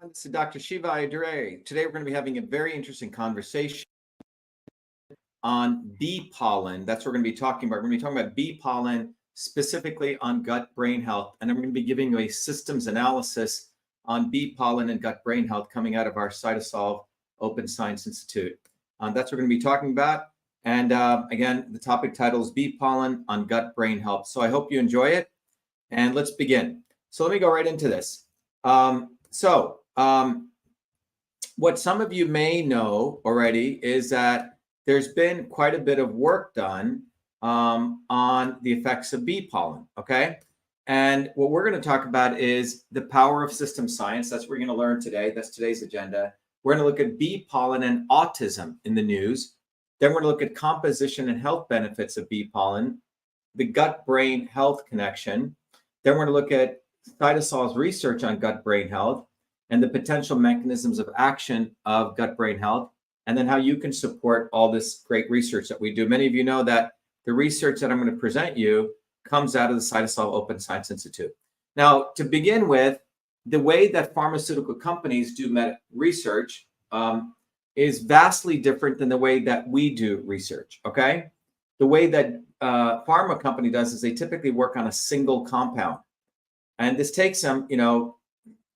This is Dr. Shiva. Today we're going to be having a very interesting conversation on bee pollen. That's what we're going to be talking about. We're going to be talking about bee pollen, specifically on gut-brain health. And I'm going to be giving you a systems analysis on bee pollen and gut-brain health coming out of our Cytosolve Open Science Institute. That's what we're going to be talking about. And again, the topic title is Bee Pollen on Gut-Brain Health. So I hope you enjoy it. And let's begin. So let me go right into this. What some of you may know already is that there's been quite a bit of work done on the effects of bee pollen, okay? And what we're going to talk about is the power of system science. That's what we're going to learn today. That's today's agenda. We're going to look at bee pollen and autism in the news. Then we're going to look at composition and health benefits of bee pollen, the gut-brain health connection. Then we're going to look at Cytosolve's research on gut-brain health and the potential mechanisms of action of gut-brain health, and then how you can support all this great research that we do. Many of you know that the research that I'm going to present you comes out of the Cytosolve Open Science Institute. Now, to begin with, the way that pharmaceutical companies do research is vastly different than the way that we do research, okay? The way that pharma company does is they typically work on a single compound. And this takes them,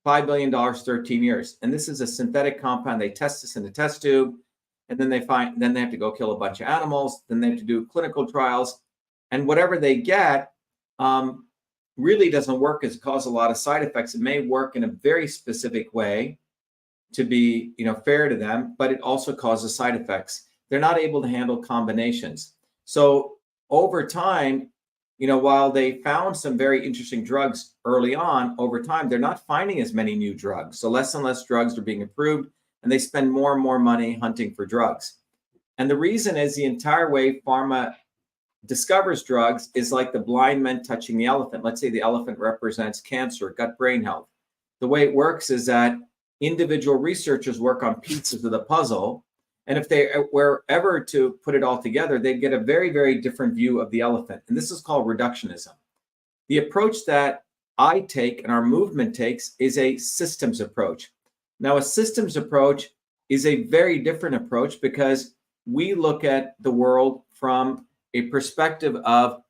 $5 billion, 13 years. And this is a synthetic compound. They test this in the test tube, and then they have to go kill a bunch of animals. Then they have to do clinical trials. And whatever they get really doesn't work. It's caused a lot of side effects. It may work in a very specific way to be, fair to them, but it also causes side effects. They're not able to handle combinations. So over time, while they found some very interesting drugs early on, over time, they're not finding as many new drugs. So less and less drugs are being approved, and they spend more and more money hunting for drugs. And the reason is the entire way pharma discovers drugs is like the blind man touching the elephant. Let's say the elephant represents cancer, gut-brain health. The way it works is that individual researchers work on pieces of the puzzle. And if they were ever to put it all together, they'd get a very, very different view of the elephant. And this is called reductionism. The approach that I take and our movement takes is a systems approach. Now, a systems approach is a very different approach because we look at the world from a perspective of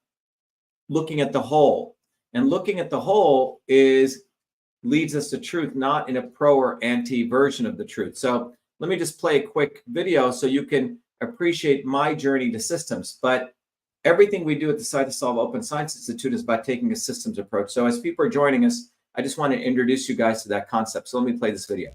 looking at the whole. And looking at the whole leads us to truth, not in a pro or anti version of the truth. So let me just play a quick video so you can appreciate my journey to systems. But everything we do at the Cytosolve Open Science Institute is about taking a systems approach. So as people are joining us, I just want to introduce you guys to that concept. So let me play this video.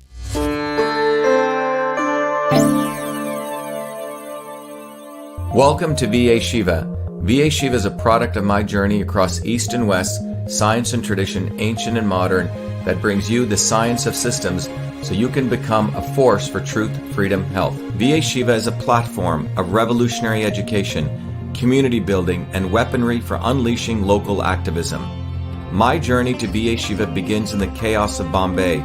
Welcome to Be Shiva. Be Shiva is a product of my journey across East and West, science and tradition, ancient and modern, that brings you the science of systems so you can become a force for truth, freedom, health. Be Shiva is a platform of revolutionary education, community building, and weaponry for unleashing local activism. My journey to Be Shiva begins in the chaos of Bombay,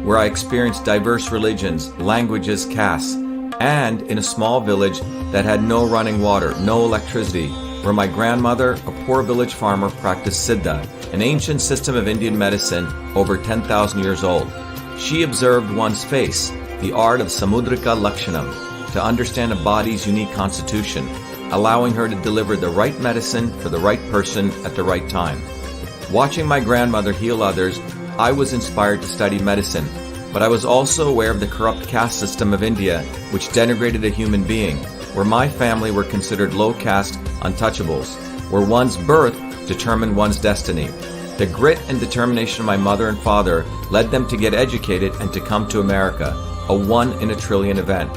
where I experienced diverse religions, languages, castes, and in a small village that had no running water, no electricity, where my grandmother, a poor village farmer, practiced Siddha, an ancient system of Indian medicine over 10,000 years old. She observed one's face, the art of Samudrika Lakshanam, to understand a body's unique constitution, allowing her to deliver the right medicine for the right person at the right time. Watching my grandmother heal others, I was inspired to study medicine, but I was also aware of the corrupt caste system of India, which denigrated a human being, where my family were considered low caste untouchables, where one's birth determined one's destiny. The grit and determination of my mother and father led them to get educated and to come to America, a 1 in a trillion event.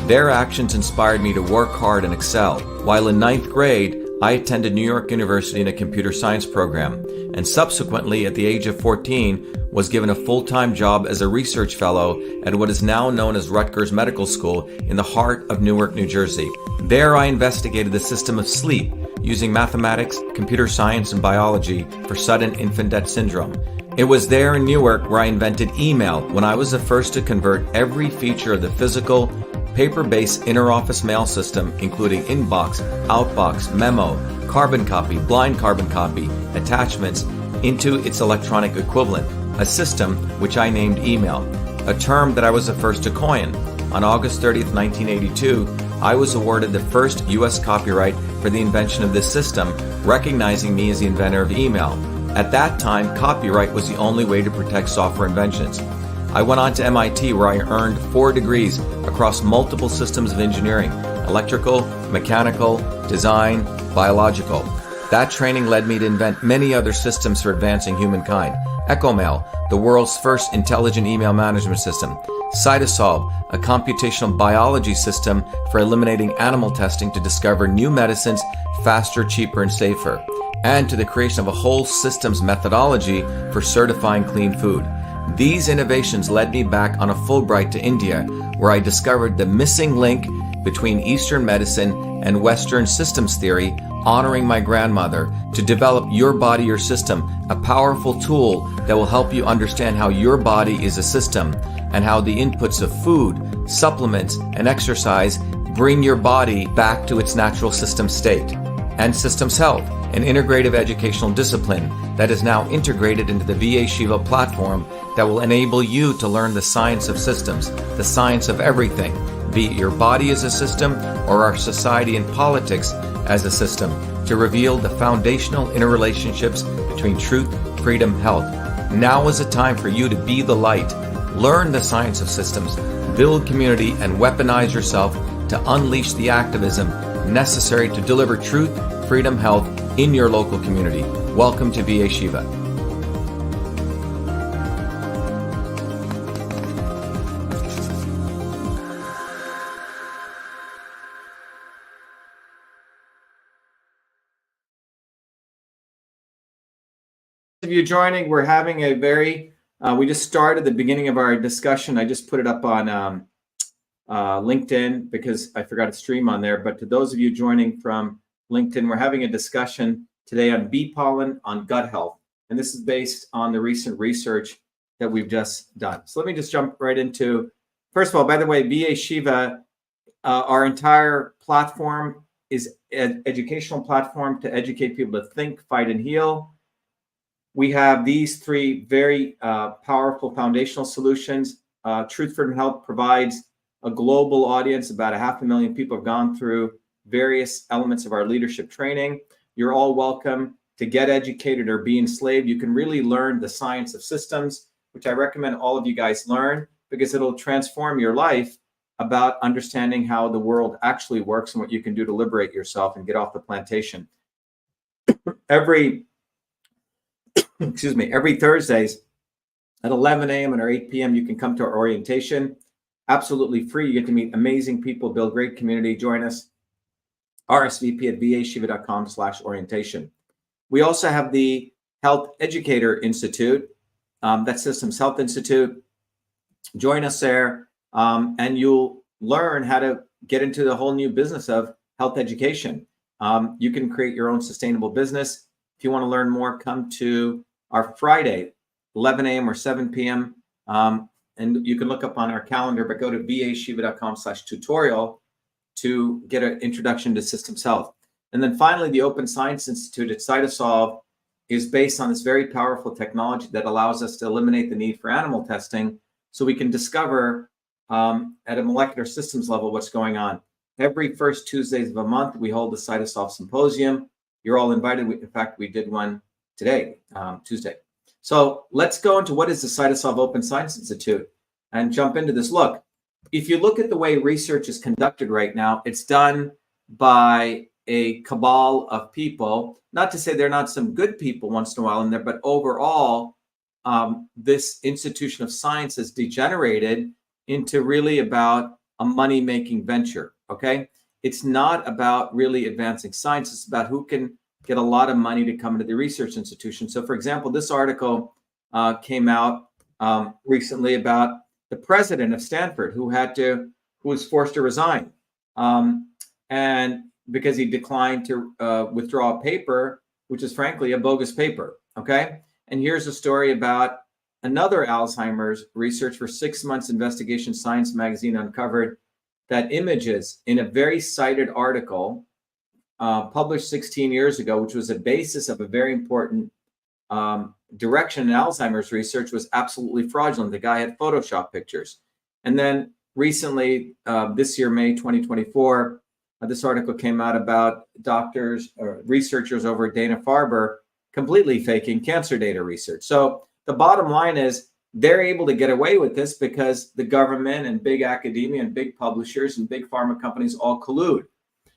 Their actions inspired me to work hard and excel. While in 9th grade, I attended New York University in a computer science program, and subsequently, at the age of 14, was given a full-time job as a research fellow at what is now known as Rutgers Medical School in the heart of Newark, New Jersey. There I investigated the system of sleep using mathematics, computer science, and biology for sudden infant death syndrome. It was there in Newark where I invented email, when I was the first to convert every feature of the physical, paper-based interoffice mail system, including inbox, outbox, memo, carbon copy, blind carbon copy, attachments, into its electronic equivalent, a system which I named email. a term that I was the first to coin. On August 30th, 1982, I was awarded the first U.S. copyright for the invention of this system, recognizing me as the inventor of email. At that time, copyright was the only way to protect software inventions. I went on to MIT, where I earned 4 degrees across multiple systems of engineering: electrical, mechanical, design, biological. That training led me to invent many other systems for advancing humankind. EchoMail, the world's first intelligent email management system. Cytosolve, a computational biology system for eliminating animal testing to discover new medicines faster, cheaper, and safer. And to the creation of a whole systems methodology for certifying clean food. These innovations led me back on a Fulbright to India, where I discovered the missing link between Eastern medicine and Western systems theory, honoring my grandmother, to develop Your Body, Your System, a powerful tool that will help you understand how your body is a system and how the inputs of food, supplements, and exercise bring your body back to its natural system state. And Systems Health, an integrative educational discipline that is now integrated into the VA/Shiva platform that will enable you to learn the science of systems, the science of everything, be it your body as a system or our society and politics as a system, to reveal the foundational interrelationships between truth, freedom, health. Now is the time for you to be the light, learn the science of systems, build community, and weaponize yourself to unleash the activism necessary to deliver truth, freedom, health in your local community. Welcome to VA/Shiva. If you're joining, we're having a very, we just started the beginning of our discussion. I just put it up on LinkedIn because I forgot to stream on there. But to those of you joining from LinkedIn, we're having a discussion today on bee pollen on gut health. And this is based on the recent research that we've just done. So let me just jump right into, first of all, by the way, VA/Shiva, our entire platform is an educational platform to educate people to think, fight, and heal. We have these 3 very powerful foundational solutions. Truth, Freedom, Health provides a global audience. About 500,000 people have gone through various elements of our leadership training. You're all welcome to get educated or be enslaved. You can really learn the science of systems, which I recommend all of you guys learn, because it'll transform your life about understanding how the world actually works and what you can do to liberate yourself and get off the plantation. Every Thursdays at 11 a.m. or 8 p.m., you can come to our orientation. Absolutely free. You get to meet amazing people, build great community. Join us. RSVP at vashiva.com/orientation. We also have the Health Educator Institute. That's Systems Health Institute. Join us there, and you'll learn how to get into the whole new business of health education. You can create your own sustainable business. If you want to learn more, come to our Friday, 11 a.m. or 7 p.m. And you can look up on our calendar, but go to vashiva.com/tutorial to get an introduction to systems health. And then finally, the Open Science Institute at Cytosolve is based on this very powerful technology that allows us to eliminate the need for animal testing so we can discover at a molecular systems level what's going on. Every first Tuesdays of a month, we hold the Cytosolve Symposium. You're all invited. In fact, we did one today, Tuesday. So let's go into what is the Cytosolve Open Science Institute and jump into this. Look, if you look at the way research is conducted right now, it's done by a cabal of people. Not to say there are not some good people once in a while in there, but overall, this institution of science has degenerated into really about a money-making venture, okay? It's not about really advancing science. It's about who can get a lot of money to come into the research institution. So for example, this article came out recently about the president of Stanford who was forced to resign. And because he declined to withdraw a paper, which is frankly a bogus paper, okay? And here's a story about another Alzheimer's research. For 6 months, investigation Science magazine uncovered that images in a very cited article published 16 years ago, which was a basis of a very important direction in Alzheimer's research was absolutely fraudulent. The guy had Photoshop pictures. And then recently, this year, May 2024, this article came out about doctors or researchers over at Dana-Farber completely faking cancer data research. So the bottom line is they're able to get away with this because the government and big academia and big publishers and big pharma companies all collude.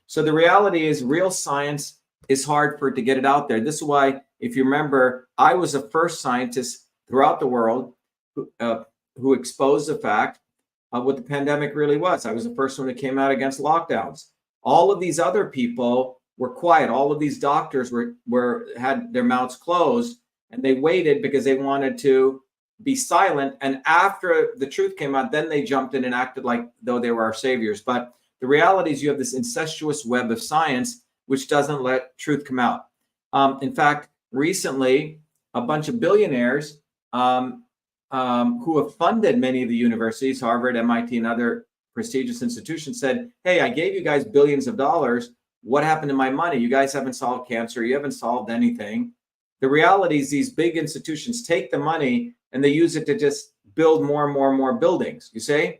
So the reality is real science is hard for it to get it out there. This is why, if you remember, I was the first scientist throughout the world who exposed the fact of what the pandemic really was. I was the first one that came out against lockdowns. All of these other people were quiet. All of these doctors had their mouths closed, and they waited because they wanted to be silent. And after the truth came out, then they jumped in and acted like though they were our saviors. But the reality is you have this incestuous web of science which doesn't let truth come out. In fact, recently, a bunch of billionaires who have funded many of the universities, Harvard, MIT, and other prestigious institutions said, hey, I gave you guys billions of dollars. What happened to my money? You guys haven't solved cancer. You haven't solved anything. The reality is these big institutions take the money and they use it to just build more and more and more buildings. You see,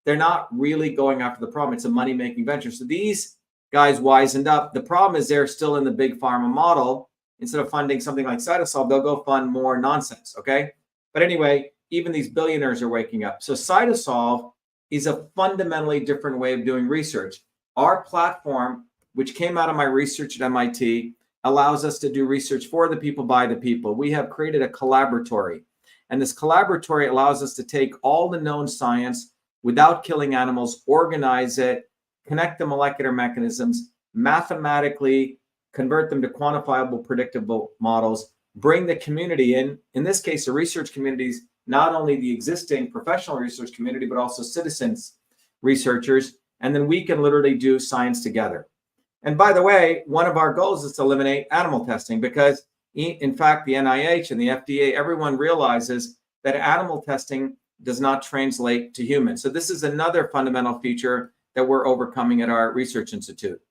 they're not really going after the problem. It's a money-making venture. So these guys wisened up. The problem is they're still in the big pharma model. Instead of funding something like Cytosolve, they'll go fund more nonsense, okay? But anyway, even these billionaires are waking up. So Cytosolve is a fundamentally different way of doing research. Our platform, which came out of my research at MIT, allows us to do research for the people, by the people. We have created a collaboratory. And this collaboratory allows us to take all the known science without killing animals, organize it, connect the molecular mechanisms, mathematically convert them to quantifiable, predictable models, bring the community in this case, the research communities, not only the existing professional research community, but also citizens, researchers, and then we can literally do science together. And by the way, one of our goals is to eliminate animal testing because, in fact, the NIH and the FDA, everyone realizes that animal testing does not translate to humans. So this is another fundamental feature that we're overcoming at our research institute.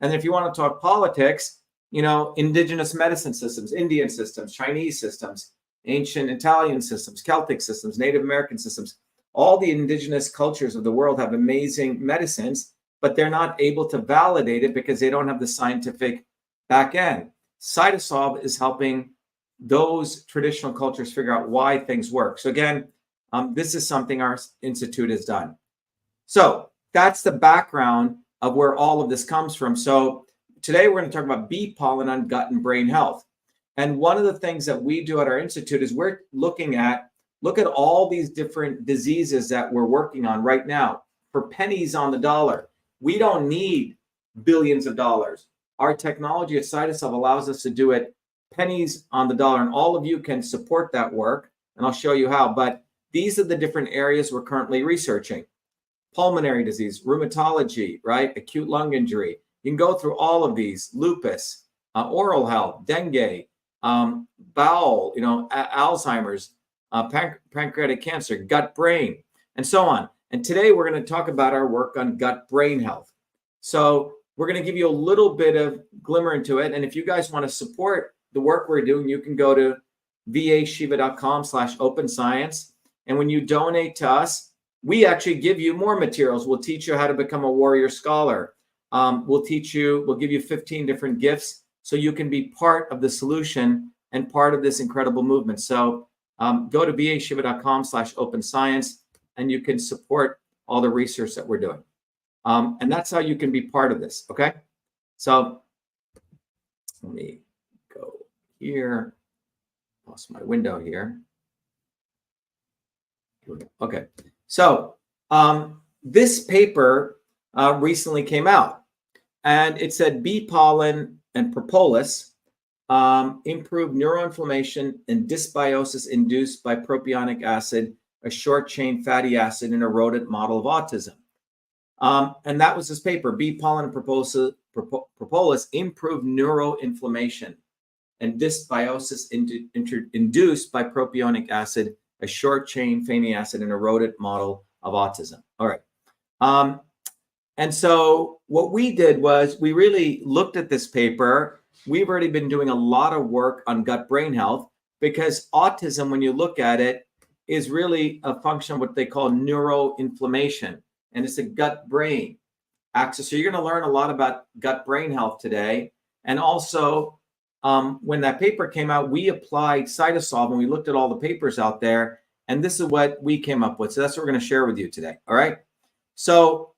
And if you want to talk politics, you know, indigenous medicine systems, Indian systems, Chinese systems, ancient Italian systems, Celtic systems, Native American systems, all the indigenous cultures of the world have amazing medicines, but they're not able to validate it because they don't have the scientific back end. Cytosolve is helping those traditional cultures figure out why things work. So again, this is something our institute has done. So that's the background of where all of this comes from. So today we're going to talk about bee pollen on gut and brain health. And one of the things that we do at our institute is we're look at all these different diseases that we're working on right now for pennies on the dollar. We don't need billions of dollars. Our technology at Cytosolve allows us to do it pennies on the dollar, and all of you can support that work, and I'll show you how. But these are the different areas we're currently researching. Pulmonary disease, rheumatology, right? Acute lung injury. You can go through all of these, lupus, oral health, dengue, bowel, Alzheimer's, pancreatic cancer, gut brain, and so on. And today we're going to talk about our work on gut brain health. So we're going to give you a little bit of glimmer into it. And if you guys want to support the work we're doing, you can go to vashiva.com/open science. And when you donate to us, we actually give you more materials. We'll teach you how to become a warrior scholar. We'll give you 15 different gifts so you can be part of the solution and part of this incredible movement. So go to vashiva.com/open science and you can support all the research that we're doing. And that's how you can be part of this, okay? So let me go here. Lost my window here. Okay, so this paper recently came out, and it said bee pollen and propolis improve neuroinflammation and dysbiosis induced by propionic acid, a short-chain fatty acid in a rodent model of autism. And that was this paper, bee pollen and propolis improve neuroinflammation and dysbiosis induced by propionic acid, a short-chain fatty acid in a rodent model of autism. All right. And so what we did was we really looked at this paper. We've already been doing a lot of work on gut-brain health. because autism, when you look at it, is really a function of what they call neuroinflammation, and it's a gut-brain axis. So you're going to learn a lot about gut-brain health today. And also, when that paper came out, we applied cytosolve and we looked at all the papers out there, and this is what we came up with. So that's what we're going to share with you today. All right. So,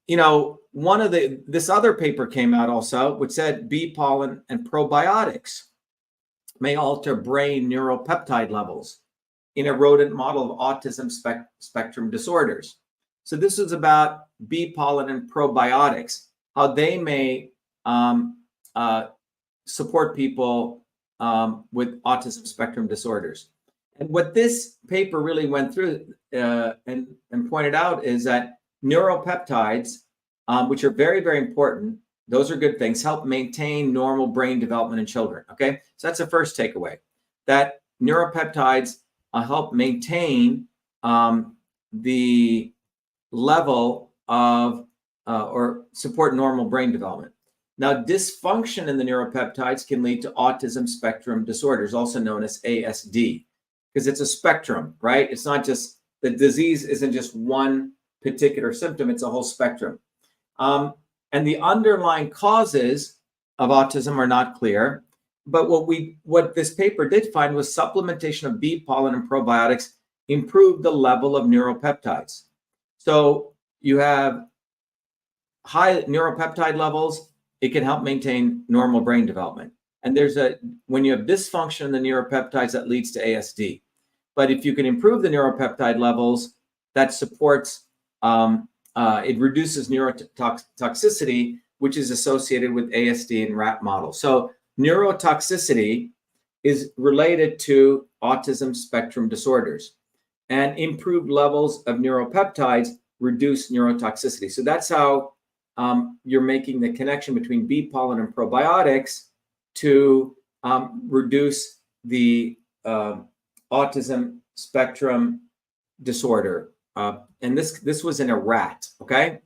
this other paper came out also, which said bee pollen and probiotics may alter brain neuropeptide levels in a rodent model of autism spectrum disorders. So this is about bee pollen and probiotics, how they may support people with autism spectrum disorders. And what this paper really went through and pointed out is that neuropeptides, which are very, very important, those are good things, help maintain normal brain development in children. Okay, so that's the first takeaway, that neuropeptides help maintain the level of or support normal brain development. Now, dysfunction in the neuropeptides can lead to autism spectrum disorders, also known as ASD, because it's a spectrum, right? It's not just, the disease isn't just one particular symptom, it's a whole spectrum. And the underlying causes of autism are not clear. But what this paper did find was supplementation of bee pollen and probiotics improved the level of neuropeptides. So you have high neuropeptide levels, it can help maintain normal brain development. And when you have dysfunction in the neuropeptides, that leads to ASD. But if you can improve the neuropeptide levels, that supports it reduces neurotoxicity, which is associated with ASD in rat models. So neurotoxicity is related to autism spectrum disorders, and improved levels of neuropeptides reduce neurotoxicity. So that's how you're making the connection between bee pollen and probiotics to reduce the autism spectrum disorder. And this was in a rat, okay,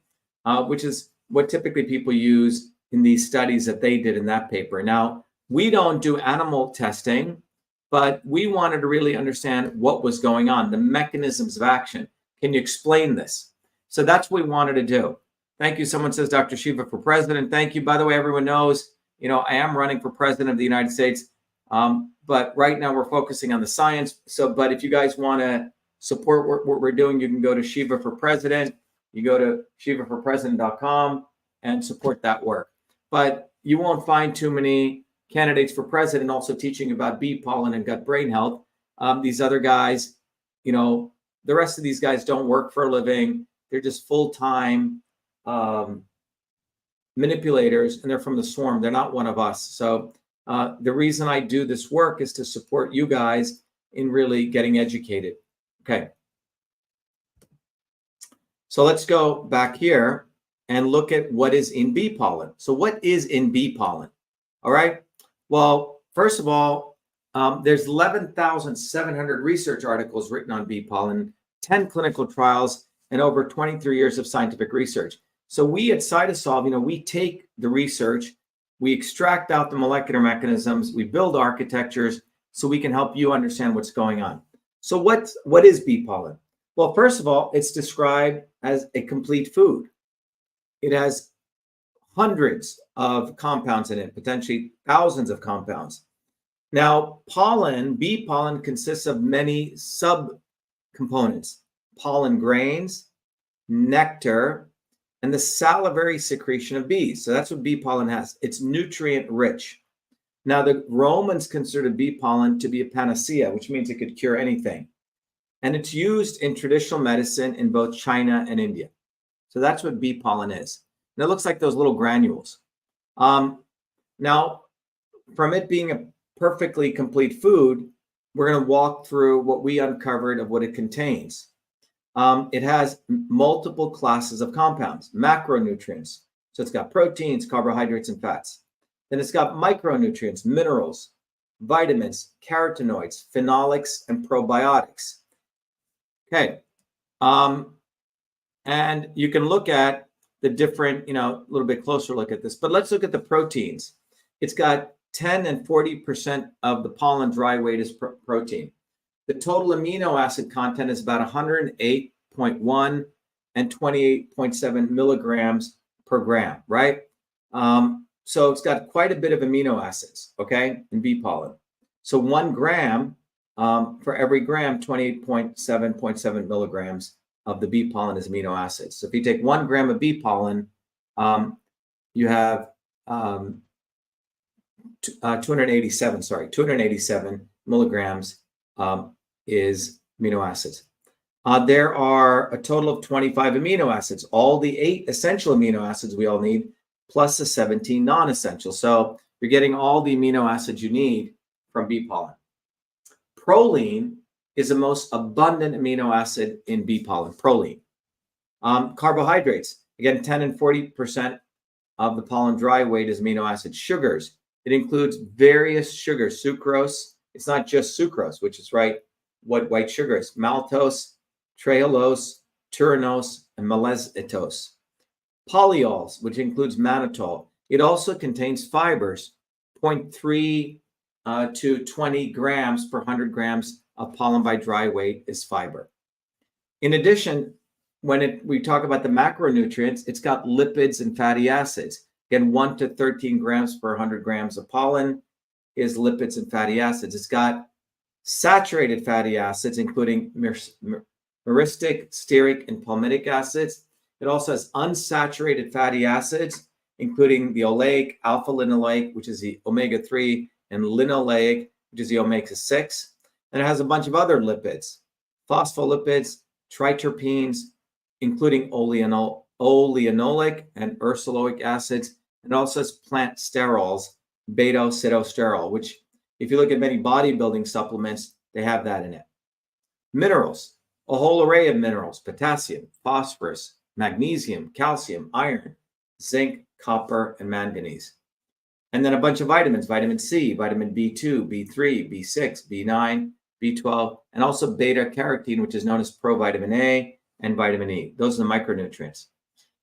which is what typically people use in these studies that they did in that paper. Now, we don't do animal testing, but we wanted to really understand what was going on, the mechanisms of action. Can you explain this? So that's what we wanted to do. Thank you. Someone says Dr. Shiva for president. Thank you. By the way, everyone knows, I am running for president of the United States, but right now we're focusing on the science. But if you guys want to support what we're doing, you can go to Shiva for President. You go to shivaforpresident.com and support that work. But you won't find too many candidates for president also teaching about bee pollen and gut brain health. These other guys, the rest of these guys don't work for a living. They're just full-time manipulators, and they're from the swarm. They're not one of us. So the reason I do this work is to support you guys in really getting educated. Okay. So let's go back here and look at what is in bee pollen. So what is in bee pollen? All right. Well, first of all, there's 11,700 research articles written on bee pollen, 10 clinical trials, and over 23 years of scientific research. So we at Cytosolve, we take the research, we extract out the molecular mechanisms, we build architectures so we can help you understand what's going on. So what is bee pollen? Well, first of all, it's described as a complete food. It has hundreds of compounds in it, potentially thousands of compounds. Now, bee pollen consists of many subcomponents: pollen grains, nectar, and the salivary secretion of bees. So that's what bee pollen has. It's nutrient rich. Now, the Romans considered bee pollen to be a panacea, which means it could cure anything. And it's used in traditional medicine in both China and India. So that's what bee pollen is. And it looks like those little granules. Now, from it being a perfectly complete food, we're going to walk through what we uncovered of what it contains. It has multiple classes of compounds, macronutrients. So it's got proteins, carbohydrates, and fats. Then it's got micronutrients, minerals, vitamins, carotenoids, phenolics, and probiotics. Okay. And you can look at the different, a little bit closer look at this, but let's look at the proteins. It's got 10 and 40% of the pollen dry weight is protein. The total amino acid content is about 108.1 and 28.7 milligrams per gram, right? So it's got quite a bit of amino acids, okay, in bee pollen. So 1 gram, for every gram, 28.7 milligrams of the bee pollen is amino acids. So if you take 1 gram of bee pollen, you have 287 milligrams is amino acids. There are a total of 25 amino acids, all the 8 essential amino acids we all need, plus the 17 non-essential. So you're getting all the amino acids you need from bee pollen. Proline is the most abundant amino acid in bee pollen, proline. Carbohydrates, again, 10 and 40% of the pollen dry weight is amino acids. Sugars, it includes various sugars, sucrose. It's not just sucrose, which is what white sugar is. Maltose, trehalose, turinose, and maltitose. Polyols, which includes mannitol. It also contains fibers, 0.3 to 20 grams per 100 grams of pollen by dry weight is fiber. In addition, when we talk about the macronutrients, it's got lipids and fatty acids. Again, 1 to 13 grams per 100 grams of pollen is lipids and fatty acids. It's got saturated fatty acids, including myristic, stearic, and palmitic acids. It also has unsaturated fatty acids, including the oleic, alpha-linoleic, which is the omega-3, and linoleic, which is the omega-6. And it has a bunch of other lipids, phospholipids, triterpenes, including oleanolic and ursoloic acids. And it also has plant sterols, beta-sitosterol, which if you look at many bodybuilding supplements, they have that in it. Minerals, a whole array of minerals, potassium, phosphorus, magnesium, calcium, iron, zinc, copper, and manganese. And then a bunch of vitamins, vitamin C, vitamin B2, B3, B6, B9, B12, and also beta-carotene, which is known as provitamin A and vitamin E. Those are the micronutrients.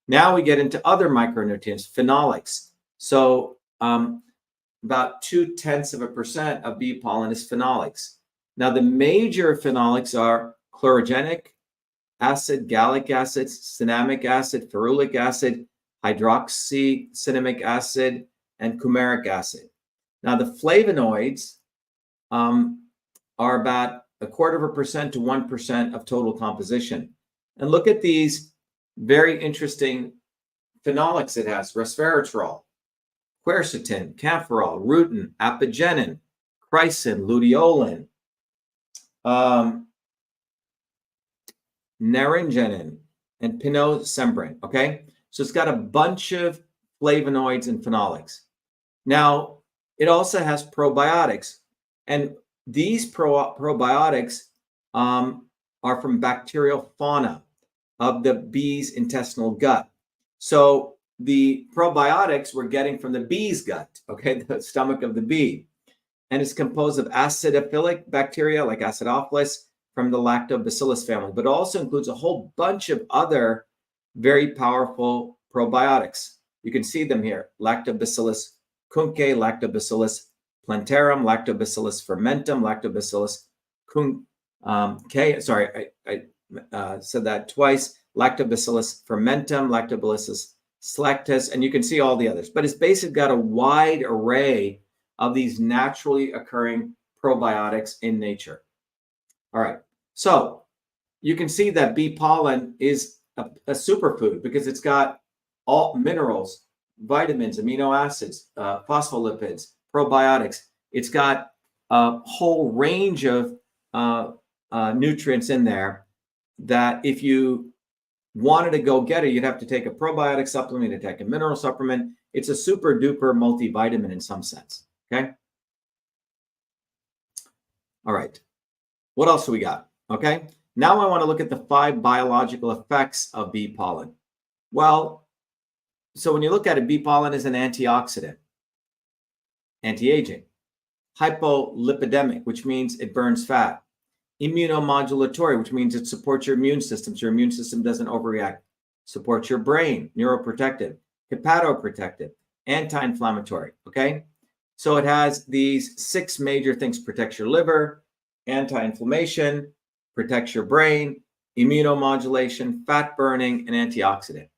Now we get into other micronutrients, phenolics. So about 0.2% of bee pollen is phenolics. Now the major phenolics are chlorogenic acid, gallic acid, cinnamic acid, ferulic acid, hydroxycinnamic acid, and coumaric acid. Now the flavonoids are about 0.25% to 1% of total composition. And look at these very interesting phenolics it has: resveratrol, quercetin, camphorol, rutin, apigenin, chrysin, luteolin, naringenin, and pinosembrin, okay? So it's got a bunch of flavonoids and phenolics. Now, it also has probiotics, and these probiotics are from bacterial fauna of the bee's intestinal gut. So the probiotics we're getting from the bee's gut, okay, the stomach of the bee. And it's composed of acidophilic bacteria like Acidophilus from the Lactobacillus family, but also includes a whole bunch of other very powerful probiotics. You can see them here: Lactobacillus cunctae, Lactobacillus plantarum, Lactobacillus fermentum, Lactobacillus I said that twice, Lactobacillus fermentum, Lactobacillus selectus, and you can see all the others. But it's basically got a wide array of these naturally occurring probiotics in nature. All right, so you can see that bee pollen is a superfood because it's got all minerals, vitamins, amino acids, phospholipids, probiotics. It's got a whole range of nutrients in there that if you wanted to go get it, you'd have to take a probiotic supplement, you'd take a mineral supplement. It's a super duper multivitamin in some sense, okay? All right, what else do we got? Okay, now I want to look at the 5 biological effects of bee pollen. Well, so when you look at it, bee pollen is an antioxidant, anti-aging, hypolipidemic, which means it burns fat, immunomodulatory, which means it supports your immune system, so your immune system doesn't overreact, supports your brain, neuroprotective, hepatoprotective, anti-inflammatory, okay? So it has these 6 major things: protects your liver, anti-inflammation, protects your brain, immunomodulation, fat burning, and antioxidant.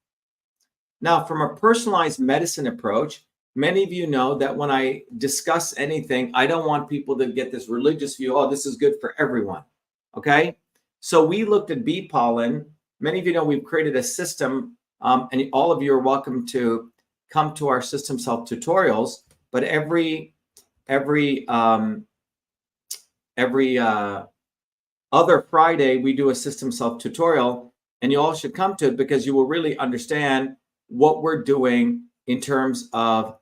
Now, from a personalized medicine approach, many of you know that when I discuss anything, I don't want people to get this religious view, oh, this is good for everyone. Okay? So we looked at bee pollen. Many of you know we've created a system, and all of you are welcome to come to our Systems Health tutorials. But every other Friday, we do a Systems Health tutorial, and you all should come to it because you will really understand what we're doing in terms of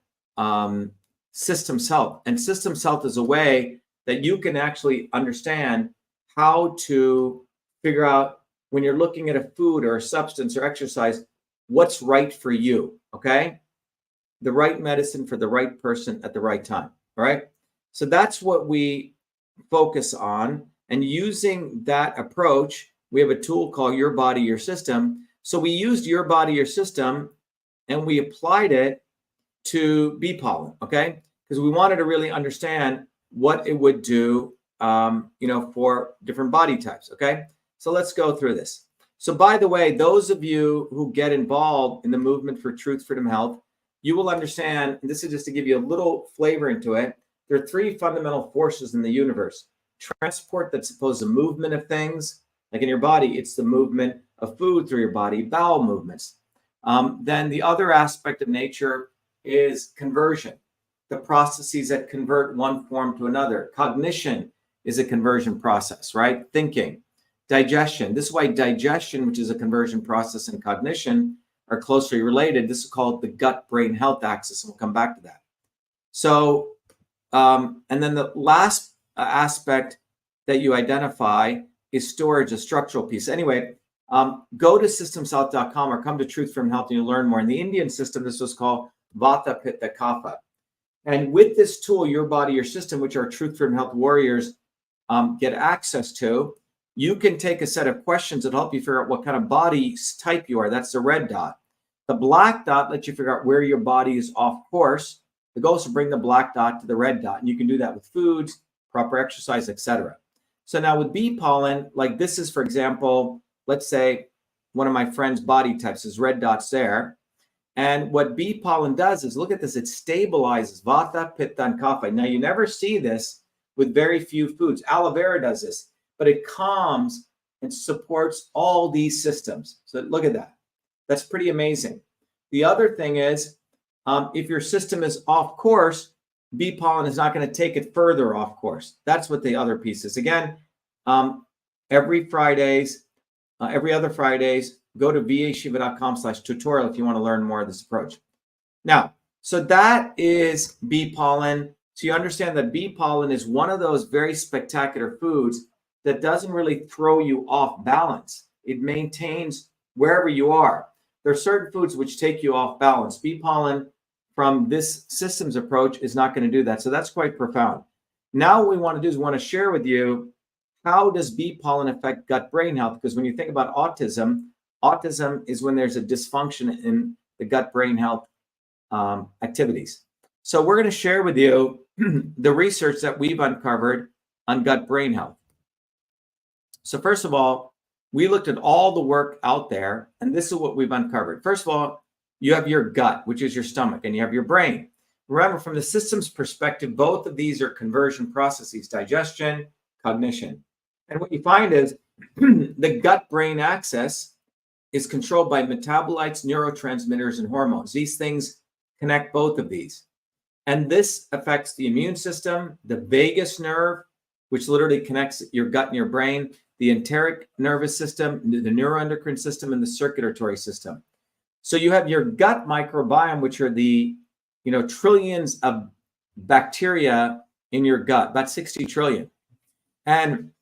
systems health. And systems health is a way that you can actually understand how to figure out, when you're looking at a food or a substance or exercise, what's right for you, okay? The right medicine for the right person at the right time, all right? So that's what we focus on. And using that approach, we have a tool called Your Body, Your System. So we used Your Body, Your System, and we applied it to bee pollen, okay? Because we wanted to really understand what it would do, for different body types, okay? So let's go through this. So by the way, those of you who get involved in the movement for truth, freedom, health, you will understand, and this is just to give you a little flavor into it, there are 3 fundamental forces in the universe. Transport, that's supposed to movement of things, like in your body, it's the movement of food through your body, bowel movements. Then the other aspect of nature is conversion, the processes that convert one form to another. Cognition is a conversion process, right? Thinking. Digestion. This is why digestion, which is a conversion process, and cognition are closely related. This is called the gut-brain health axis, and we'll come back to that. So, and then the last aspect that you identify is storage, a structural piece. Anyway, go to systemshealth.com or come to Truth from Health and you'll learn more. In the Indian system, this was called Vata, Pitta, Kapha. And with this tool, Your Body, Your System, which our Truth from Health warriors get access to, you can take a set of questions that help you figure out what kind of body type you are. That's the red dot. The black dot lets you figure out where your body is off course. The goal is to bring the black dot to the red dot. And you can do that with foods, proper exercise, etc. So now with bee pollen, like this is, for example, let's say one of my friend's body types is red dots there. And what bee pollen does is, look at this, it stabilizes Vata, Pitta, and Kapha. Now you never see this with very few foods. Aloe vera does this, but it calms and supports all these systems. So look at that. That's pretty amazing. The other thing is, if your system is off course, bee pollen is not going to take it further off course. That's what the other piece is. Again, every other Fridays, go to vashiva.com/tutorial if you want to learn more of this approach. Now, so that is bee pollen. So you understand that bee pollen is one of those very spectacular foods that doesn't really throw you off balance. It maintains wherever you are. There are certain foods which take you off balance. Bee pollen from this systems approach is not going to do that. So that's quite profound. Now what we want to do is we want to share with you, how does bee pollen affect gut-brain health? Because when you think about autism, autism is when there's a dysfunction in the gut-brain health activities. So we're going to share with you the research that we've uncovered on gut-brain health. So first of all, we looked at all the work out there, and this is what we've uncovered. First of all, you have your gut, which is your stomach, and you have your brain. Remember, from the systems perspective, both of these are conversion processes: digestion, cognition. And what you find is the gut-brain axis is controlled by metabolites, neurotransmitters, and hormones. These things connect both of these. And this affects the immune system, the vagus nerve, which literally connects your gut and your brain, the enteric nervous system, the neuroendocrine system, and the circulatory system. So you have your gut microbiome, which are the trillions of bacteria in your gut, about 60 trillion. And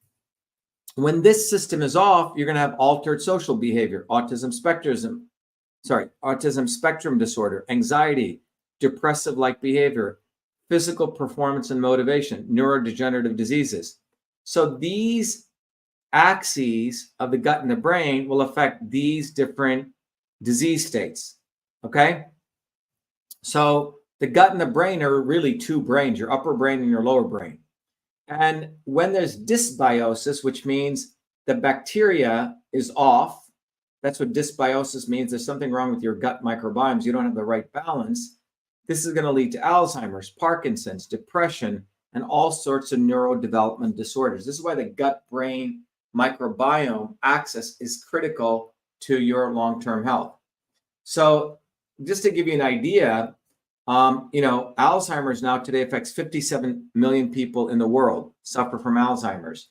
when this system is off, you're going to have altered social behavior, autism spectrum disorder, anxiety, depressive-like behavior, physical performance and motivation, neurodegenerative diseases. So these axes of the gut and the brain will affect these different disease states, okay? So The gut and the brain are really two brains, your upper brain and your lower brain. And when there's dysbiosis, which means the bacteria is off, that's what dysbiosis means. There's something wrong with your gut microbiomes. You don't have the right balance. This is going to lead to Alzheimer's, Parkinson's, depression, and all sorts of neurodevelopment disorders. This is why the gut-brain microbiome axis is critical to your long-term health. So just to give you an idea, Alzheimer's now today affects 57 million people in the world suffer from Alzheimer's.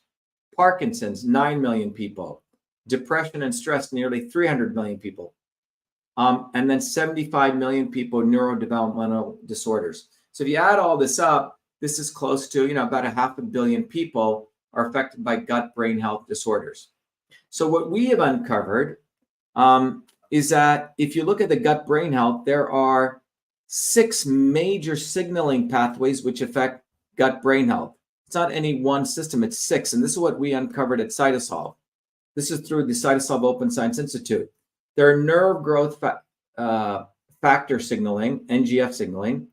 Parkinson's, 9 million people. Depression and stress, nearly 300 million people. And then 75 million people neurodevelopmental disorders. So if you add all this up, this is close to, about 500 million people are affected by gut-brain health disorders. So what we have uncovered is that if you look at the gut-brain health, there are 6 major signaling pathways which affect gut-brain health. It's not any one system, it's 6. And this is what we uncovered at Cytosolve. This is through the Cytosolve Open Science Institute. There are nerve growth factor signaling, NGF signaling.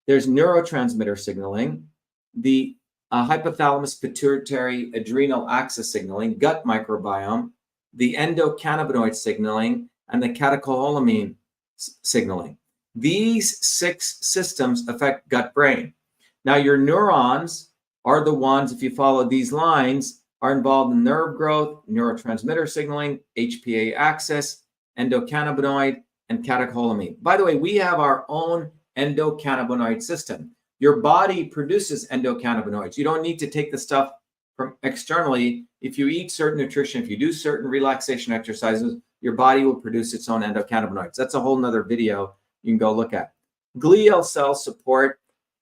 There's neurotransmitter signaling, the hypothalamus pituitary adrenal axis signaling, gut microbiome, the endocannabinoid signaling, and the catecholamine signaling. These 6 systems affect gut-brain. Now, your neurons are the ones, if you follow these lines, are involved in nerve growth, neurotransmitter signaling, HPA axis, endocannabinoid, and catecholamine. By the way, we have our own endocannabinoid system. Your body produces endocannabinoids. You don't need to take the stuff from externally. If you eat certain nutrition, if you do certain relaxation exercises, your body will produce its own endocannabinoids. That's a whole nother video you can go look at. Glial cells support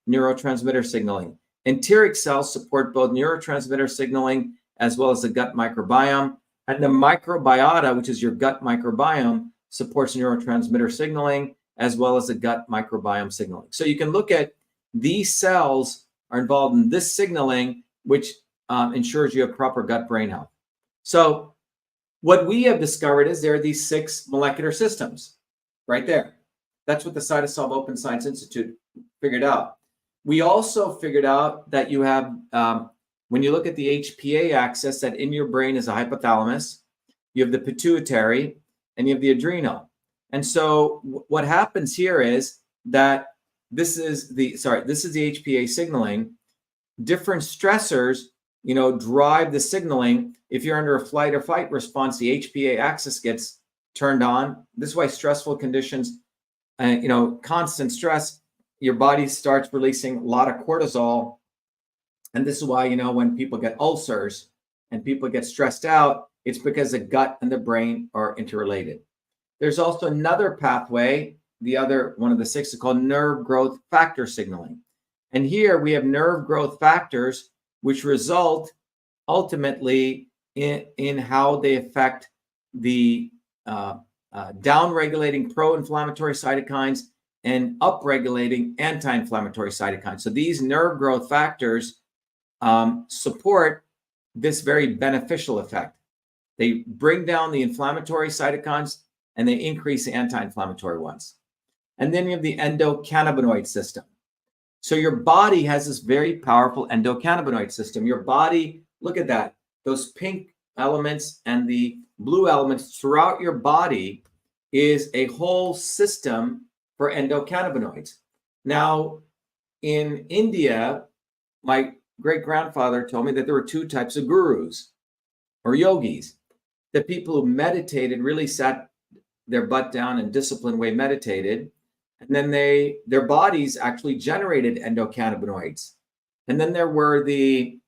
neurotransmitter signaling. Enteric cells support both neurotransmitter signaling as well as the gut microbiome. And the microbiota, which is your gut microbiome, supports neurotransmitter signaling as well as the gut microbiome signaling. So you can look at these cells are involved in this signaling, which ensures you have proper gut-brain health. So what we have discovered is there are these 6 molecular systems right there. That's what the Cytosolve Open Science Institute figured out. We also figured out that you have, when you look at the HPA axis, that in your brain is a hypothalamus, you have the pituitary, and you have the adrenal. And so what happens here is that this is the HPA signaling. Different stressors, drive the signaling. If you're under a flight or fight response, the HPA axis gets turned on. This is why stressful conditions, constant stress, your body starts releasing a lot of cortisol. And this is why, when people get ulcers and people get stressed out, it's because the gut and the brain are interrelated. There's also another pathway, the other one of the 6 is called nerve growth factor signaling. And here we have nerve growth factors, which result ultimately in how they affect the down-regulating pro-inflammatory cytokines and up-regulating anti-inflammatory cytokines. So these nerve growth factors support this very beneficial effect. They bring down the inflammatory cytokines and they increase the anti-inflammatory ones. And then you have the endocannabinoid system. So your body has this very powerful endocannabinoid system. Your body, look at that, those pink elements and the blue elements throughout your body is a whole system for endocannabinoids. Now, in India, my great-grandfather told me that there were 2 types of gurus or yogis. The people who meditated, really sat their butt down in disciplined way, meditated, and then their bodies actually generated endocannabinoids. And then there were the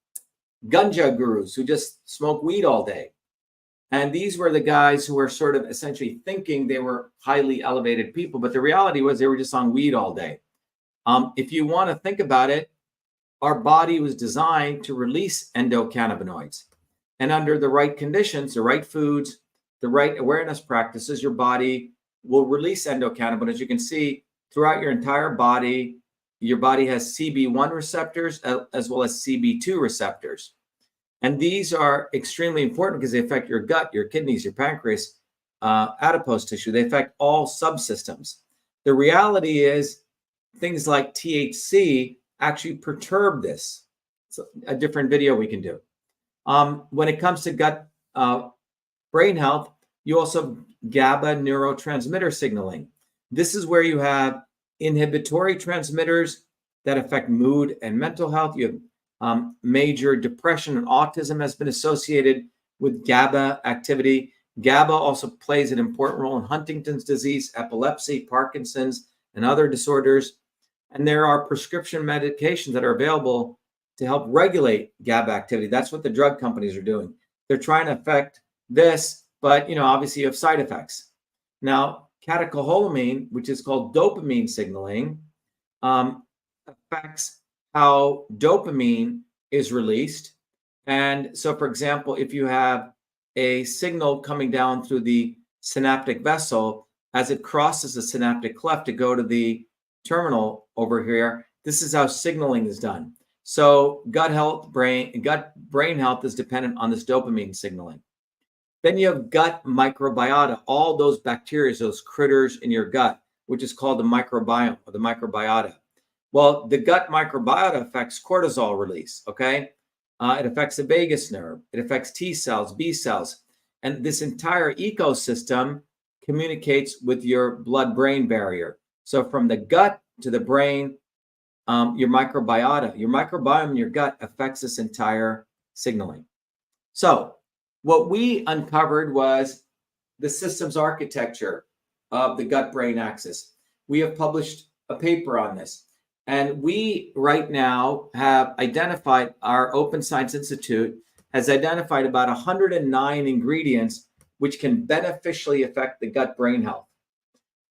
ganja gurus who just smoke weed all day. And these were the guys who were sort of essentially thinking they were highly elevated people, but the reality was they were just on weed all day. If you want to think about it, our body was designed to release endocannabinoids. And under the right conditions, the right foods, the right awareness practices, your body will release endocannabinoids. You can see throughout your entire body, your body has CB1 receptors as well as CB2 receptors. And these are extremely important because they affect your gut, your kidneys, your pancreas, adipose tissue. They affect all subsystems. The reality is things like THC actually perturb this. It's a different video we can do. When it comes to gut brain health, you also have GABA neurotransmitter signaling. This is where you have inhibitory transmitters that affect mood and mental health. You have major depression and autism has been associated with GABA activity. GABA also plays an important role in Huntington's disease, epilepsy, Parkinson's, and other disorders. And there are prescription medications that are available to help regulate GABA activity. That's what the drug companies are doing. They're trying to affect this, but obviously you have side effects. Now, catecholamine, which is called dopamine signaling, affects how dopamine is released. And so, for example, if you have a signal coming down through the synaptic vessel, as it crosses the synaptic cleft to go to the terminal over here, this is how signaling is done. So gut brain health is dependent on this dopamine signaling. Then you have gut microbiota, all those bacteria, those critters in your gut, which is called the microbiome or the microbiota. Well, the gut microbiota affects cortisol release, okay? It affects the vagus nerve. It affects T cells, B cells. And this entire ecosystem communicates with your blood-brain barrier. So from the gut to the brain, your microbiota, your microbiome in your gut affects this entire signaling. So what we uncovered was the systems architecture of the gut-brain axis. We have published a paper on this. And we right now have identified, our Open Science Institute has identified about 109 ingredients which can beneficially affect the gut-brain health.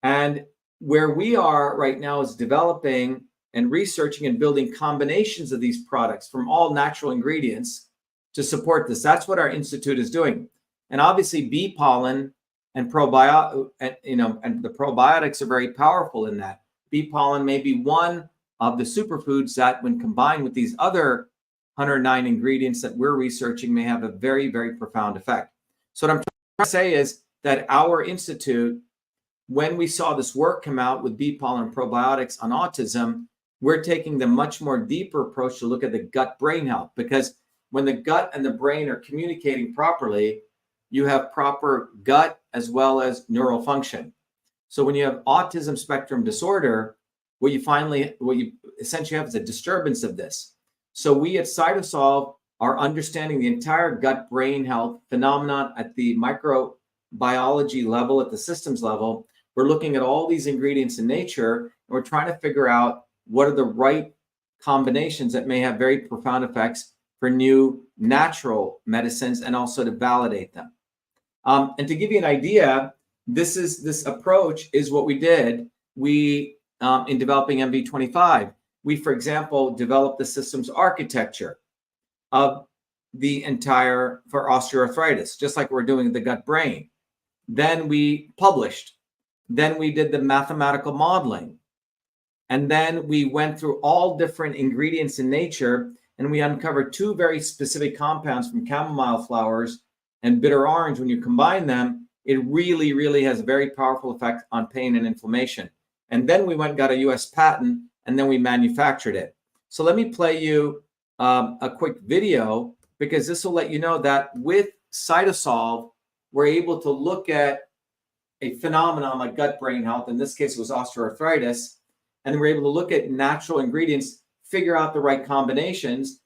And where we are right now is developing and researching and building combinations of these products from all natural ingredients to support this. That's what our institute is doing. And obviously bee pollen and and the probiotics are very powerful in that. Bee pollen may be one of the superfoods that, when combined with these other 109 ingredients that we're researching, may have a very, very profound effect. So what I'm trying to say is that our institute, when we saw this work come out with bee pollen and probiotics on autism, we're taking the much more deeper approach to look at the gut brain health, because when the gut and the brain are communicating properly, you have proper gut as well as neural function. So when you have autism spectrum disorder, what you essentially have is a disturbance of this. So we at Cytosolve are understanding the entire gut brain health phenomenon at the microbiology level, at the systems level. We're looking at all these ingredients in nature, and we're trying to figure out what are the right combinations that may have very profound effects for new natural medicines, and also to validate them. And to give you an idea, this approach is what we did. We in developing MV25, we, for example, developed the systems architecture of the entire for osteoarthritis, just like we're doing the gut brain. Then we published. Then we did the mathematical modeling. And then we went through all different ingredients in nature, and we uncovered two very specific compounds from chamomile flowers and bitter orange. When you combine them, it really, really has a very powerful effect on pain and inflammation. And then we went and got a US patent, and then we manufactured it. So let me play you a quick video, because this will let you know that with Cytosolve, we're able to look at a phenomenon like gut brain health. In this case, it was osteoarthritis. And we're able to look at natural ingredients, figure out the right combinations.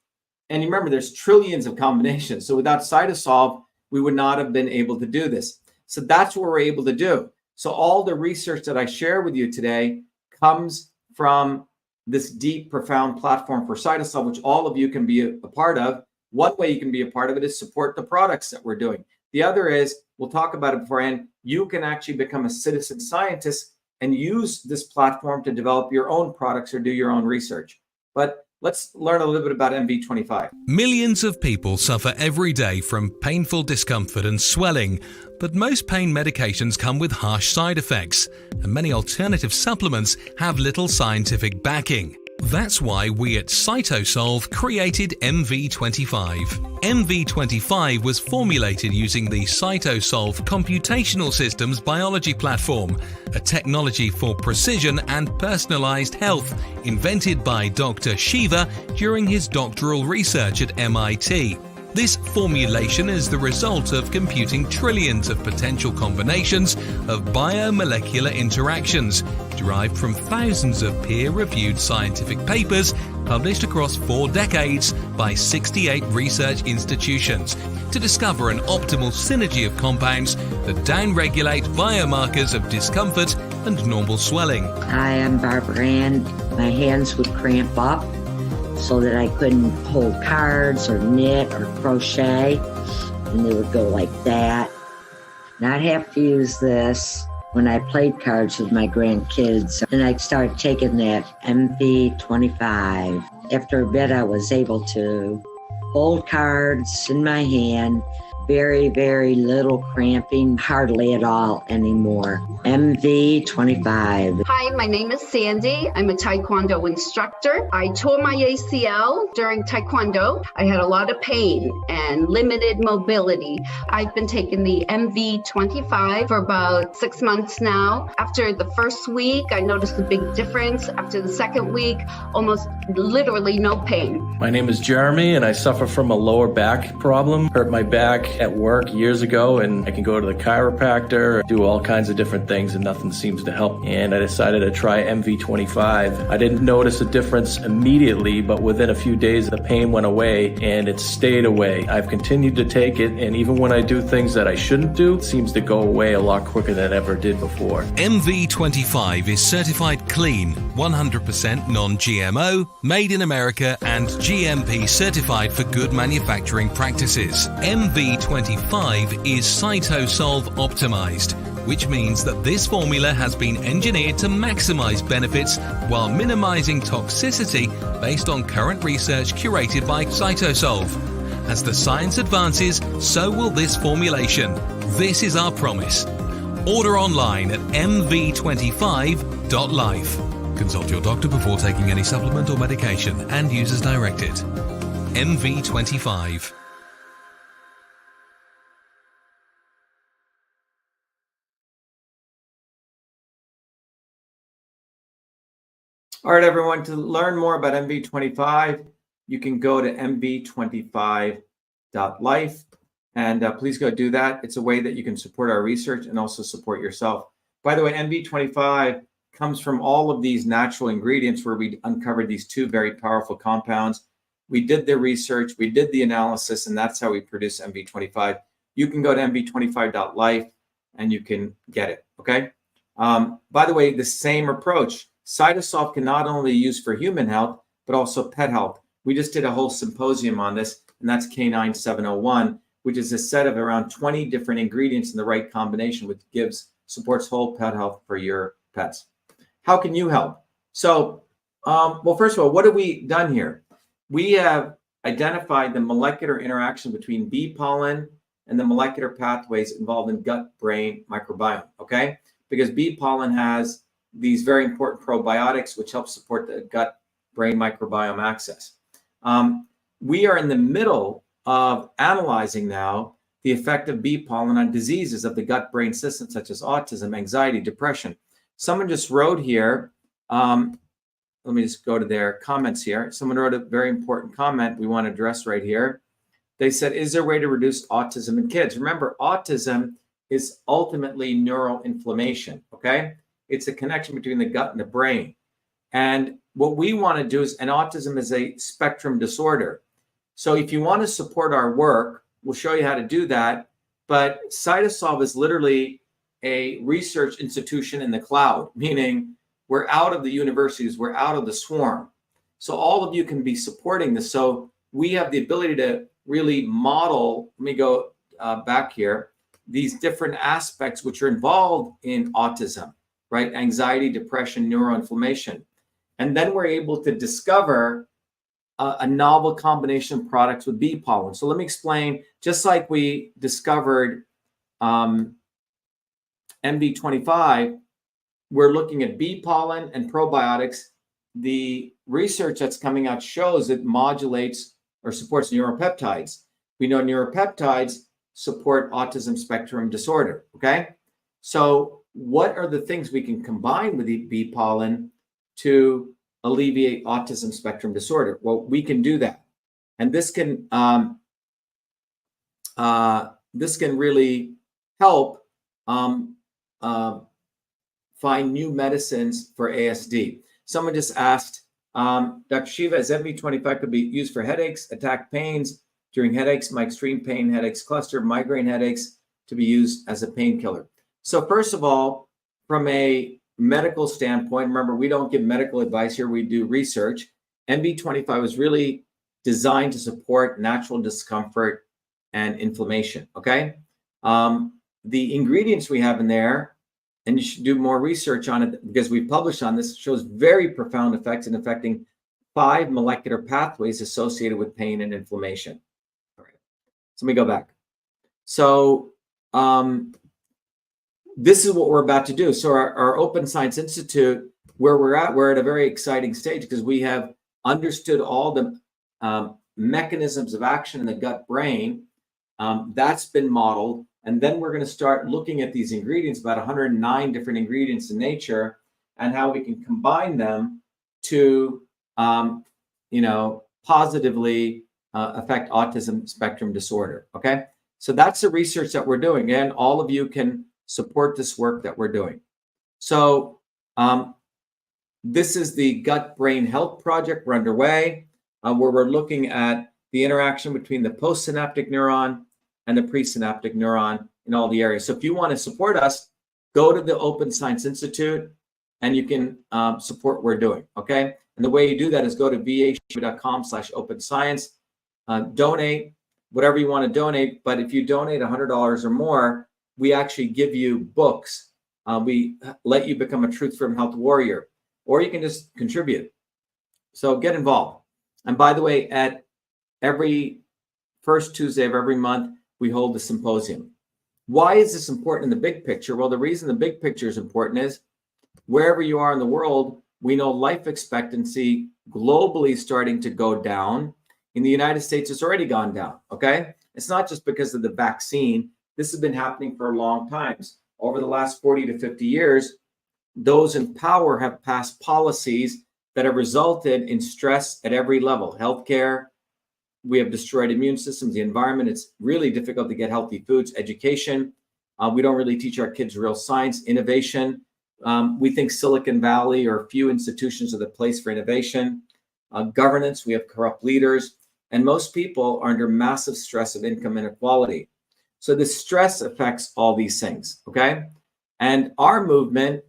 And remember, there's trillions of combinations. So without Cytosolve, we would not have been able to do this. So that's what we're able to do. So all the research that I share with you today comes from this deep, profound platform for Cytosolve, which all of you can be a part of. One way you can be a part of it is support the products that we're doing. The other is, we'll talk about it beforehand, you can actually become a citizen scientist and use this platform to develop your own products or do your own research. But let's learn a little bit about MV25. Millions of people suffer every day from painful discomfort and swelling, but most pain medications come with harsh side effects, and many alternative supplements have little scientific backing. That's why we at CytoSolve created MV25. MV25 was formulated using the CytoSolve Computational Systems Biology Platform, a technology for precision and personalized health invented by Dr. Shiva during his doctoral research at MIT. This formulation is the result of computing trillions of potential combinations of biomolecular interactions derived from thousands of peer-reviewed scientific papers published across 4 decades by 68 research institutions to discover an optimal synergy of compounds that downregulate biomarkers of discomfort and normal swelling. Hi, I'm Barbara Ann. My hands would cramp up so that I couldn't hold cards or knit or crochet, and they would go like that. And I'd have to use this when I played cards with my grandkids. And I started taking that MV25. After a bit, I was able to hold cards in my hand, very, very little cramping, hardly at all anymore. MV25. Hi, my name is Sandy. I'm a Taekwondo instructor. I tore my ACL during Taekwondo. I had a lot of pain and limited mobility. I've been taking the MV25 for about 6 months now. After the first week, I noticed a big difference. After the second week, almost literally no pain. My name is Jeremy, and I suffer from a lower back problem. Hurt my back at work years ago, and I can go to the chiropractor, do all kinds of different things, and nothing seems to help. And I decided to try MV25. I didn't notice a difference immediately, but within a few days, the pain went away, and it stayed away. I've continued to take it, and even when I do things that I shouldn't do, it seems to go away a lot quicker than it ever did before. MV25 is certified clean, 100% non-GMO, made in America, and GMP certified for good manufacturing practices. MV25 is CytoSolve optimized, which means that this formula has been engineered to maximize benefits while minimizing toxicity based on current research curated by CytoSolve. As the science advances, so will this formulation. This is our promise. Order online at mv25.life. Consult your doctor before taking any supplement or medication and use as directed. MV25. All right, everyone, to learn more about MV25, you can go to mv25.life, and please go do that. It's a way that you can support our research and also support yourself. By the way, MV25 comes from all of these natural ingredients where we uncovered these 2 very powerful compounds. We did the research, we did the analysis, and that's how we produce MV25. You can go to mv25.life and you can get it, okay? By the way, the same approach. CytoSolve can not only be used for human health, but also pet health. We just did a whole symposium on this, and that's Canine 701, which is a set of around 20 different ingredients in the right combination, which supports whole pet health for your pets. How can you help? So, well, first of all, what have we done here? We have identified the molecular interaction between bee pollen and the molecular pathways involved in gut-brain microbiome, okay? Because bee pollen has these very important probiotics, which help support the gut-brain microbiome access. We are in the middle of analyzing now the effect of bee pollen on diseases of the gut-brain system, such as autism, anxiety, depression. Someone just wrote here, let me just go to their comments here. Someone wrote a very important comment we want to address right here. They said, is there a way to reduce autism in kids? Remember, autism is ultimately neural inflammation, okay? It's a connection between the gut and the brain. And what we want to do is, and autism is a spectrum disorder. So if you want to support our work, we'll show you how to do that. But CytoSolve is literally a research institution in the cloud, meaning we're out of the universities, we're out of the swarm. So all of you can be supporting this. So we have the ability to really model, let me go back here, these different aspects which are involved in autism, right? Anxiety, depression, neuroinflammation. And then we're able to discover a novel combination of products with bee pollen. So let me explain, just like we discovered MV25, we're looking at bee pollen and probiotics. The research that's coming out shows it modulates or supports neuropeptides. We know neuropeptides support autism spectrum disorder, okay? So what are the things we can combine with the bee pollen to alleviate autism spectrum disorder? Well, we can do that. And this can really help find new medicines for ASD. Someone just asked, Dr. Shiva, is MV25 could be used for headaches, attack pains during headaches, my extreme pain headaches cluster, migraine headaches, to be used as a painkiller? So first of all, from a medical standpoint, remember, we don't give medical advice here, we do research. MV25 was really designed to support natural discomfort and inflammation, okay? The ingredients we have in there, and you should do more research on it because we've published on this, shows very profound effects in affecting 5 molecular pathways associated with pain and inflammation. All right, so let me go back. So this is what we're about to do. So our Open Science Institute, where we're at a very exciting stage because we have understood all the mechanisms of action in the gut brain. That's been modeled. And then we're going to start looking at these ingredients, about 109 different ingredients in nature, and how we can combine them to, positively affect autism spectrum disorder. Okay, so that's the research that we're doing, and all of you can support this work that we're doing. So this is the Gut Brain Health Project. We're underway, where we're looking at the interaction between the postsynaptic neuron and the presynaptic neuron in all the areas. So if you want to support us, go to the Open Science Institute and you can support what we're doing, okay? And the way you do that is go to vashiva.com/openscience, donate whatever you want to donate. But if you donate $100 or more, we actually give you books. We let you become a Truth From Health warrior, or you can just contribute. So get involved. And by the way, at every first Tuesday of every month, we hold the symposium. Why is this important in the big picture? Well, the reason the big picture is important is wherever you are in the world, we know life expectancy globally is starting to go down. In the United States, it's already gone down, okay? It's not just because of the vaccine. This has been happening for a long time. Over the last 40 to 50 years, those in power have passed policies that have resulted in stress at every level. Healthcare, we have destroyed immune systems, the environment. It's really difficult to get healthy foods. Education, we don't really teach our kids real science. Innovation, we think Silicon Valley or a few institutions are the place for innovation. Governance, we have corrupt leaders. And most people are under massive stress of income inequality. So the stress affects all these things, okay? And our movement,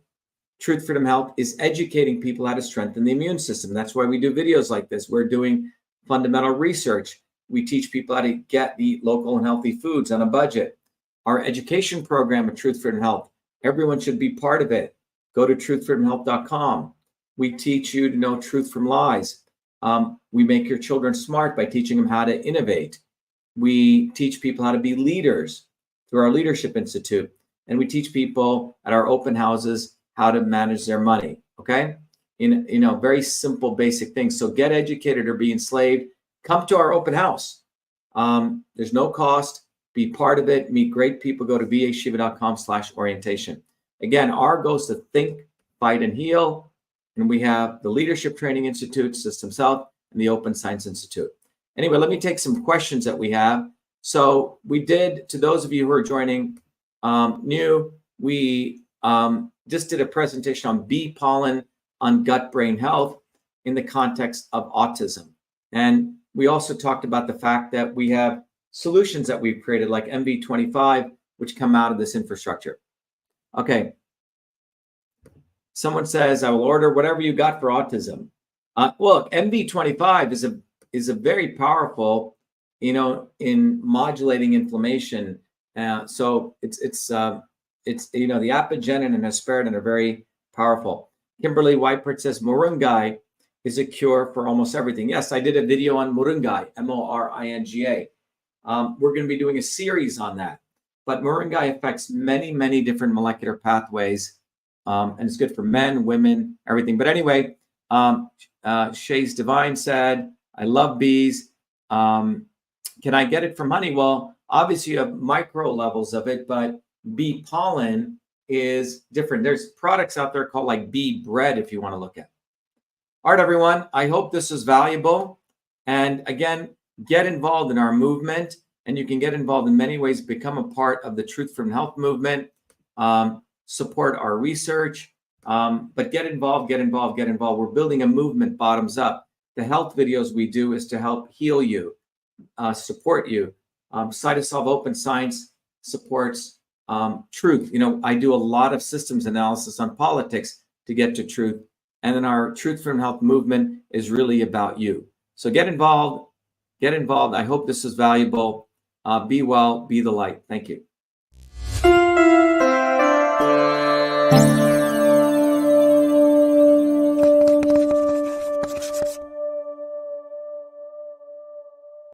Truth Freedom Health, is educating people how to strengthen the immune system. That's why we do videos like this. We're doing fundamental research. We teach people how to get eat local and healthy foods on a budget. Our education program at Truth Freedom Health, everyone should be part of it. Go to truthfreedomhealth.com. We teach you to know truth from lies. We make your children smart by teaching them how to innovate. We teach people how to be leaders through our Leadership Institute. And we teach people at our open houses how to manage their money, okay? In very simple, basic things. So get educated or be enslaved. Come to our open house. There's no cost. Be part of it. Meet great people. Go to vashiva.com/orientation. Again, our goal is to think, fight, and heal. And we have the Leadership Training Institute, Systems Health, and the Open Science Institute. Anyway, let me take some questions that we have. So we did, to those of you who are joining new, we just did a presentation on bee pollen on gut brain health in the context of autism. And we also talked about the fact that we have solutions that we've created like MV25, which come out of this infrastructure. Okay. Someone says, I will order whatever you got for autism. Look, MV25 is a very powerful, in modulating inflammation. So it's the apigenin and hesperidin are very powerful. Kimberly Whitepert says Moringa is a cure for almost everything. Yes, I did a video on Moringa, Moringa. We're going to be doing a series on that. But Moringa affects many, many different molecular pathways. And it's good for men, women, everything. But anyway, Shay's Divine said, I love bees. Can I get it from honey? Well, obviously you have micro levels of it, but bee pollen is different. There's products out there called like bee bread if you want to look at. All right, everyone. I hope this is valuable. And again, get involved in our movement. And you can get involved in many ways, become a part of the Truth from Health movement, support our research, but get involved, get involved, get involved. We're building a movement bottoms up. The health videos we do is to help heal you, support you. Cytosolve Open Science supports truth. You know, I do a lot of systems analysis on politics to get to truth. And then our Truth from Health movement is really about you. So get involved, get involved. I hope this is valuable. Be well, be the light. Thank you.